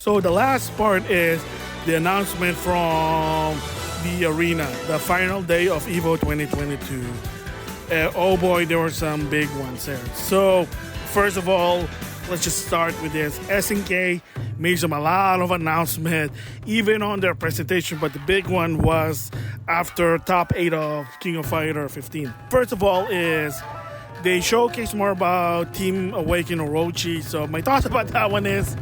So the last part is the announcement from the arena, the final day of EVO 2022. Oh boy, there were some big ones there. So first of all, let's just start with this. SNK made a lot of announcements, even on their presentation, but the big one was after top 8 of King of Fighter 15. First of all is they showcased more about Team Awaken Orochi. So my thoughts about that one is,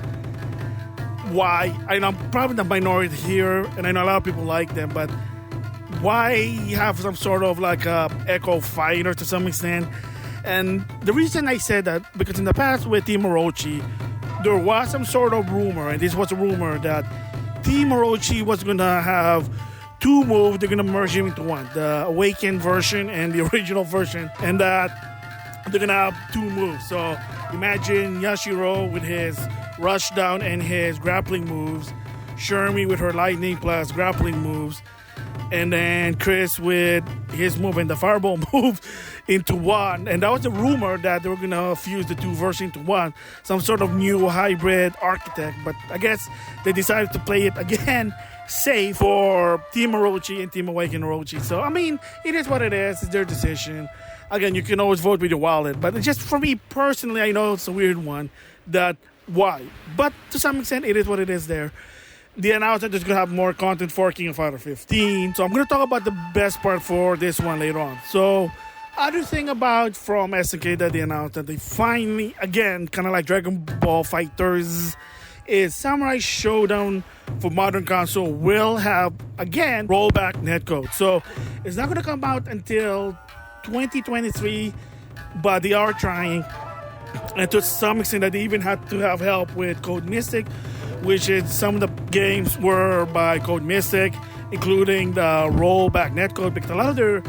why? I know I'm probably the minority here, and I know a lot of people like them, but why have some sort of like a Echo Fighter to some extent? And the reason I said that, because in the past with Team Orochi, there was some sort of rumor, and this was a rumor, that Team Orochi was going to have 2 moves, they're going to merge them into one, the Awakened version and the original version, and that they're going to have 2 moves. So imagine Yashiro with his rush down and his grappling moves, Shermie with her lightning plus grappling moves, and then Chris with his move and the fireball move into one. And that was a rumor that they were going to fuse the 2 versions into one, some sort of new hybrid architect. But I guess they decided to play it again safe for Team Orochi and Team Awaken Orochi. So, I mean, it is what it is. It's their decision. Again, you can always vote with your wallet. But just for me personally, I know it's a weird one, that why? But to some extent, it is what it is there. They announced that there's going to have more content for King of Fighter 15. So I'm going to talk about the best part for this one later on. So other thing about from SNK that they announced that they finally, again, kind of like Dragon Ball Fighters, is Samurai Showdown for modern console will have, again, rollback netcode. So it's not going to come out until 2023, but they are trying. And to some extent that they even had to have help with Code Mystic, which is some of the games were by Code Mystic, including the rollback netcode, because a lot of their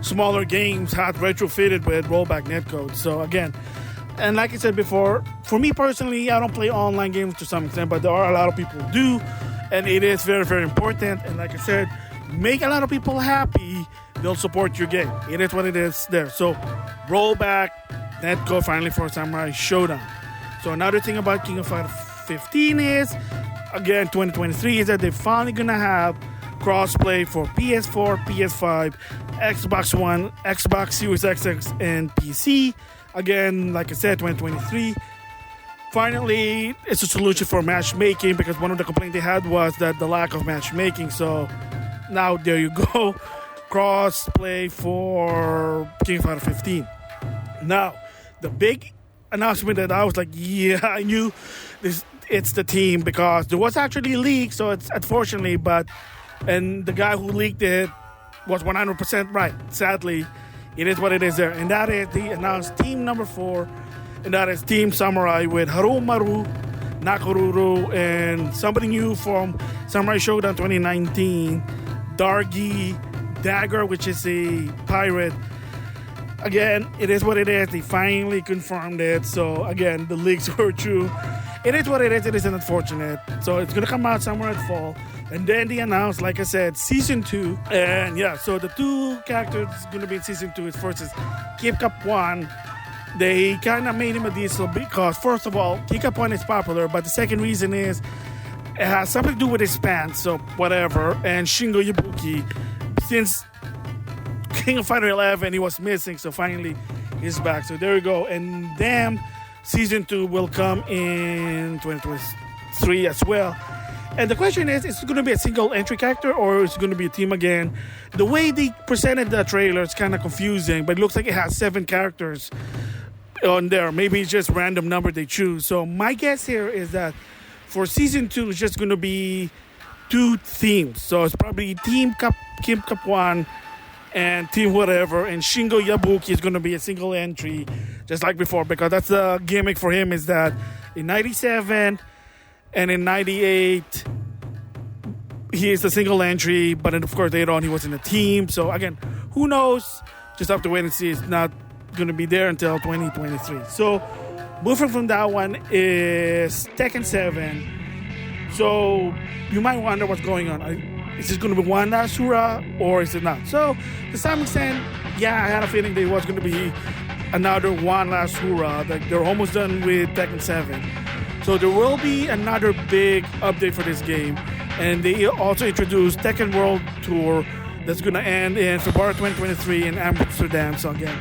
smaller games had retrofitted with rollback netcode. So again, and like I said before, for me personally, I don't play online games to some extent, but there are a lot of people who do, and it is very, very important. And like I said, make a lot of people happy, they'll support your game. It is what it is there. So rollback netcode finally for Samurai Showdown. So another thing about King of Fighter 15 is, again, 2023, is that they're finally gonna have crossplay for PS4, PS5, Xbox One, Xbox Series XX, and PC. Again, like I said, 2023. Finally, it's a solution for matchmaking, because one of the complaints they had was that the lack of matchmaking. So now there you go, crossplay for King of Fighter 15. Now, the big announcement that I was like, yeah, I knew this. It's the team, because there was actually leaked, so it's unfortunately, and the guy who leaked it was 100% right. Sadly, it is what it is there. And that is the announced team number 4, and that is Team Samurai with Harumaru, Nakoruru, and somebody new from Samurai Showdown 2019, Dargi, Dagger, which is a pirate. Again, it is what it is. They finally confirmed it. So again, the leaks were true. It is what it is. It is unfortunate. So it's going to come out somewhere at fall. And then they announced, like I said, Season 2. And yeah, so the 2 characters going to be in Season 2 is first is Keep Cup 1. They kind of made him a diesel because, first of all, Keep Cup 1 is popular. But the second reason is it has something to do with his pants. So whatever. And Shingo Yabuki, since King of Fighter 11, he was missing. So finally, he's back. So there you go. And damn, Season 2 will come in 2023 as well. And the question is it going to be a single entry character, or is it going to be a team again? The way they presented the trailer is kind of confusing, but it looks like it has 7 characters on there. Maybe it's just random number they choose. So my guess here is that for Season 2, it's just going to be 2 themes. So it's probably Team Kim Cup 1 and Team whatever, and Shingo Yabuki is going to be a single entry, just like before, because that's the gimmick for him, is that in 97 and in 98, he is a single entry, but then of course later on he was in a team. So again, who knows? Just have to wait and see. It's not going to be there until 2023. So moving from that one is Tekken 7. So you might wonder what's going on. Is this going to be one last hurrah, or is it not? So to some extent, yeah, I had a feeling there was going to be another one last hurrah. Like they're almost done with Tekken 7. So there will be another big update for this game. And they also introduced Tekken World Tour that's going to end in February 2023 in Amsterdam. So again,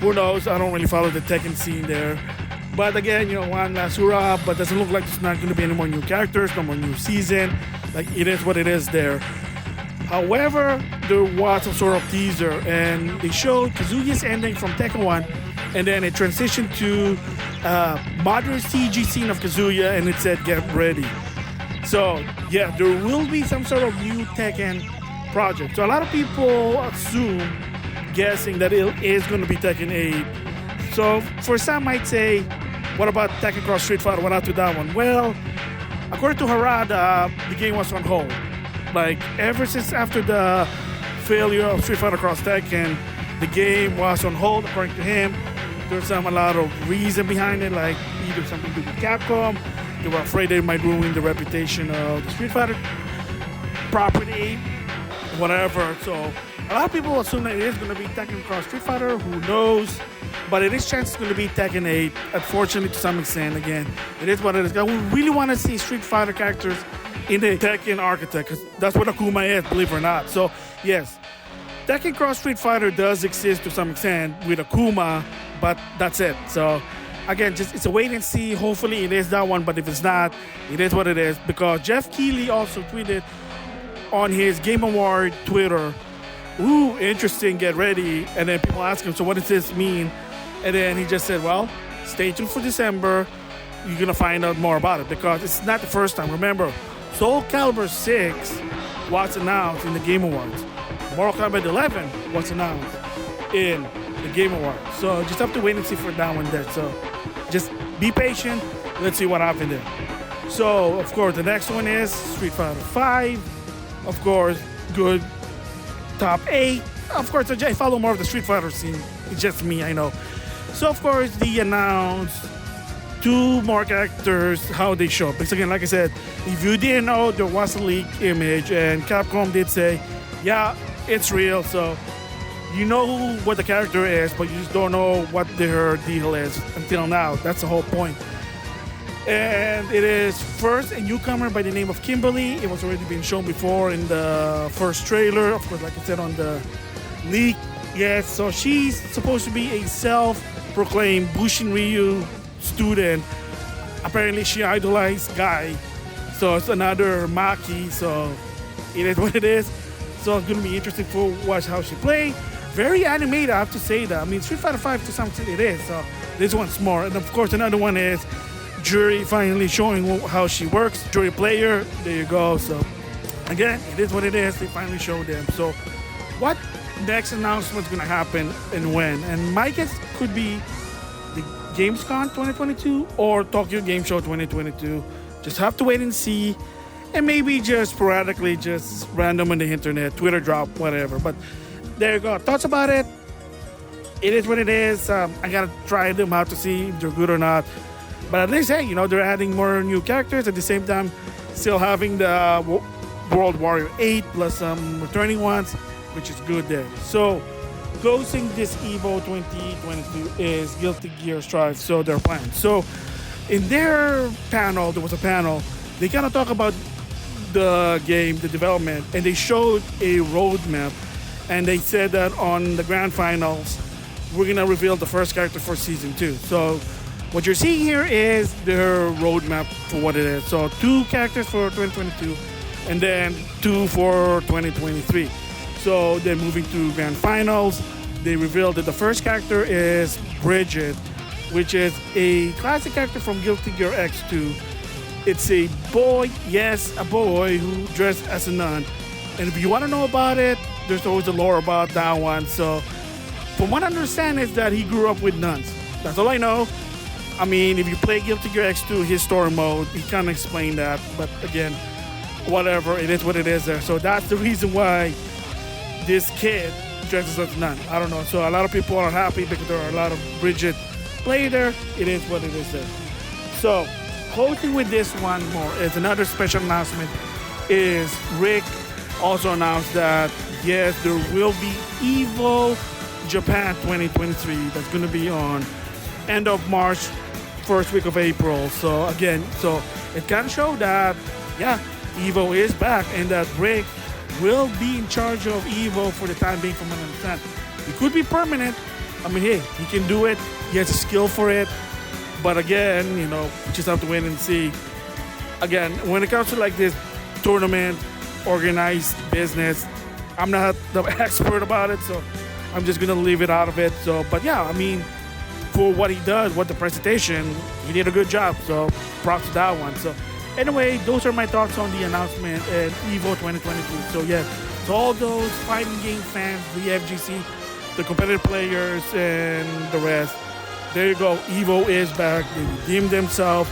who knows? I don't really follow the Tekken scene there. But again, one last hurrah, but doesn't look like there's not going to be any more new characters, no more new season. Like, it is what it is there. However, there was some sort of teaser, and they showed Kazuya's ending from Tekken 1, and then it transitioned to modern CG scene of Kazuya, and it said, get ready. So, yeah, there will be some sort of new Tekken project. So a lot of people assume, guessing that it is going to be Tekken 8. So for some might say, what about Tekken Cross Street Fighter? What happened to that one? Well, according to Harada, the game was on hold. Like, ever since after the failure of Street Fighter Cross Tekken, the game was on hold, according to him. There's a lot of reason behind it, like either something to do with Capcom. They were afraid they might ruin the reputation of the Street Fighter property, whatever. So a lot of people assume that it is going to be Tekken Cross Street Fighter. Who knows? But it is chance it's going to be Tekken 8. Unfortunately, to some extent, again, it is what it is. I would really want to see Street Fighter characters in the Tekken architect, because that's what Akuma is, believe it or not. So, yes, Tekken Cross Street Fighter does exist to some extent with Akuma, but that's it. So, again, just it's a wait and see. Hopefully, it is that one, but if it's not, it is what it is. Because Jeff Keighley also tweeted on his Game Award Twitter, ooh, interesting, get ready. And then people ask him, so what does this mean? And then he just said, well, stay tuned for December. You're going to find out more about it, because it's not the first time. Remember, Soul Calibur 6 was announced in the Game Awards. Mortal Kombat 11 was announced in the Game Awards. So just have to wait and see for that one there. So just be patient. Let's see what happens there. So, of course, the next one is Street Fighter 5. Of course, good top 8. Of course, I follow more of the Street Fighter scene. It's just me, I know. So, of course, they announced 2 more characters, how they show up. Because again, like I said, if you didn't know, there was a leaked image, and Capcom did say, yeah, it's real. So you know what the character is, but you just don't know what their deal is until now. That's the whole point. And it is first a newcomer by the name of Kimberly. It was already been shown before in the first trailer, of course, like I said, on the leak. Yes, so she's supposed to be a self-proclaimed Bushin Ryu student. Apparently she idolized Guy, so it's another Maki. So it is what it is. So it's going to be interesting to watch how she plays. Very animated, I have to say that. I mean, Street Fighter 5 to some extent it is. So this one's more. And of course, another one is Juri finally showing how she works. Juri player, there you go. So again, it is what it is. They finally showed them. So what next announcement is going to happen and when? And my guess could be the Gamescom 2022 or Tokyo Game Show 2022. Just have to wait and see. And maybe just sporadically, just random on the internet, Twitter drop, whatever. But there you go. Thoughts about it? It is what it is. I got to try them out to see if they're good or not. But at least, hey, they're adding more new characters. At the same time, still having the World Warrior 8 plus some returning ones, which is good there. So, closing this EVO 2022 is Guilty Gear Strive. So, their plan. So, in their panel, there was a panel. They kind of talk about the game, the development, and they showed a roadmap. And they said that on the grand finals, we're going to reveal the first character for Season 2. So, what you're seeing here is their roadmap for what it is. So 2 characters for 2022 and then 2 for 2023. So then moving to grand finals, they revealed that the first character is Briget, which is a classic character from Guilty Gear X2. It's a boy, yes, a boy who dressed as a nun. And if you want to know about it, there's always a lore about that one. So from what I understand is that he grew up with nuns. That's all I know. I mean, if you play Guilty Gear X2, his story mode, he can't explain that. But again, whatever, it is what it is there. So that's the reason why this kid dresses as a nun. I don't know. So a lot of people are happy because there are a lot of Briget play there. It is what it is there. So closing with this one more is another special announcement is Rick also announced that, yes, there will be EVO Japan 2023. That's going to be on end of March first week of April. So again, so it can show that, yeah, EVO is back and that Briget will be in charge of EVO for the time being, from what I understand. It could be permanent. I mean, hey, he can do it. He has a skill for it. But again, you know, we just have to wait and see. Again, when it comes to like this tournament, organized business, I'm not the expert about it, so I'm just gonna leave it out of it. So, but yeah, I mean, for what he does, what the presentation, he did a good job. So, props to that one. So, anyway, those are my thoughts on the announcement at EVO 2022. So, yeah, to all those fighting game fans, the FGC, the competitive players, and the rest, there you go. EVO is back. They redeemed themselves.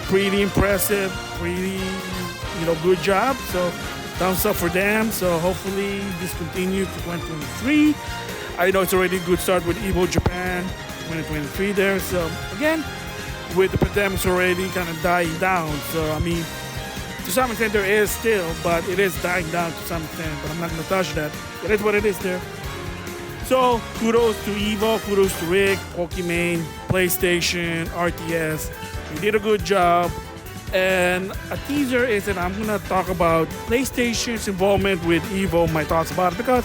Pretty impressive. Pretty, you know, good job. So, thumbs up for them. So, hopefully, this continues to 2023. I know it's already a good start with EVO Japan 2023 there. So, again, with the pandemic already kind of dying down. So, I mean, to some extent there is still, but it is dying down to some extent. But I'm not going to touch that. It is what it is there. So, kudos to EVO, kudos to Rick, Pokamaine, PlayStation, RTS. They did a good job. And a teaser is that I'm going to talk about PlayStation's involvement with EVO, my thoughts about it. Because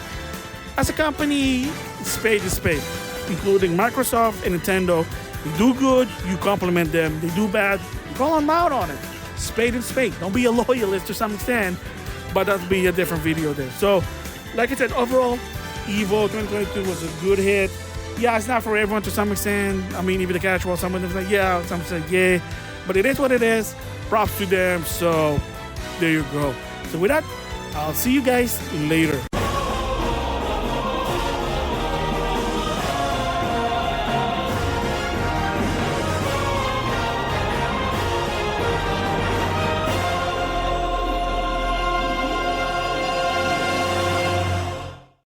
as a company, spade is spade, including Microsoft and Nintendo. They do good, you compliment them. They do bad, you call them out on it. Spade and spade. Don't be a loyalist to some extent, but that'll be a different video there. So, like I said, overall, EVO 2022 was a good hit. Yeah, it's not for everyone to some extent. I mean, even the casual, some of them say yeah, some say yeah. But it is what it is. Props to them. So, there you go. So with that, I'll see you guys later.